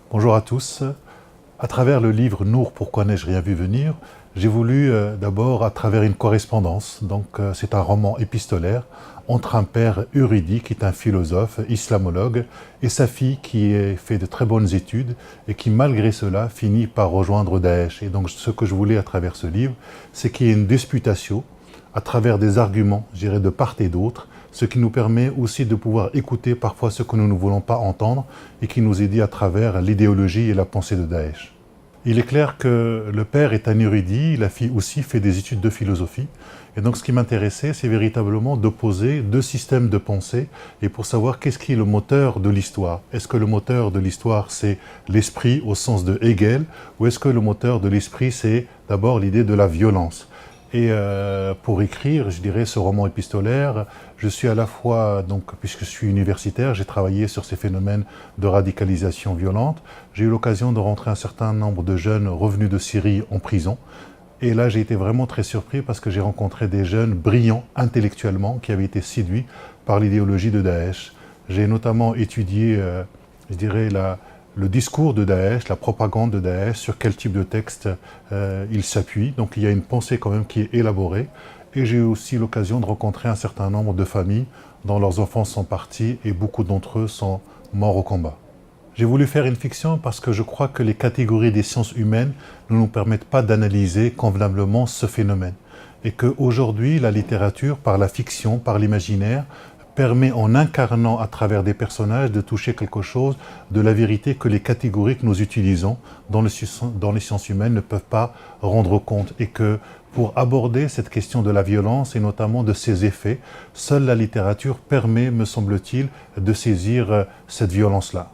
Bonjour à tous. À travers le livre Nour, pourquoi n'ai-je rien vu venir, j'ai voulu d'abord à travers une correspondance, c'est un roman épistolaire, entre un père érudit qui est un philosophe, islamologue, et sa fille qui a fait de très bonnes études et qui malgré cela finit par rejoindre Daesh. Et donc ce que je voulais à travers ce livre, c'est qu'il y ait une disputation à travers des arguments, je dirais, de part et d'autre, ce qui nous permet aussi de pouvoir écouter parfois ce que nous ne voulons pas entendre et qui nous est dit à travers l'idéologie et la pensée de Daesh. Il est clair que le père est un érudit, la fille aussi fait des études de philosophie. Et donc ce qui m'intéressait, c'est véritablement d'opposer deux systèmes de pensée et pour savoir qu'est-ce qui est le moteur de l'histoire. Est-ce que le moteur de l'histoire, c'est l'esprit au sens de Hegel, ou est-ce que le moteur de l'esprit, c'est d'abord l'idée de la violence? Et pour écrire, je dirais, ce roman épistolaire, je suis à la fois, puisque je suis universitaire, j'ai travaillé sur ces phénomènes de radicalisation violente. J'ai eu l'occasion de rentrer un certain nombre de jeunes revenus de Syrie en prison. Et là, j'ai été vraiment très surpris parce que j'ai rencontré des jeunes brillants intellectuellement qui avaient été séduits par l'idéologie de Daesh. J'ai notamment étudié, je dirais, le discours de Daesh, la propagande de Daesh, sur quel type de texte il s'appuie. Donc il y a une pensée quand même qui est élaborée. Et j'ai eu aussi l'occasion de rencontrer un certain nombre de familles dont leurs enfants sont partis et beaucoup d'entre eux sont morts au combat. J'ai voulu faire une fiction parce que je crois que les catégories des sciences humaines ne nous permettent pas d'analyser convenablement ce phénomène. Et qu'aujourd'hui, la littérature, par la fiction, par l'imaginaire, permet en incarnant à travers des personnages de toucher quelque chose de la vérité que les catégories que nous utilisons dans les sciences humaines ne peuvent pas rendre compte. Et que pour aborder cette question de la violence et notamment de ses effets, seule la littérature permet, me semble-t-il, de saisir cette violence-là.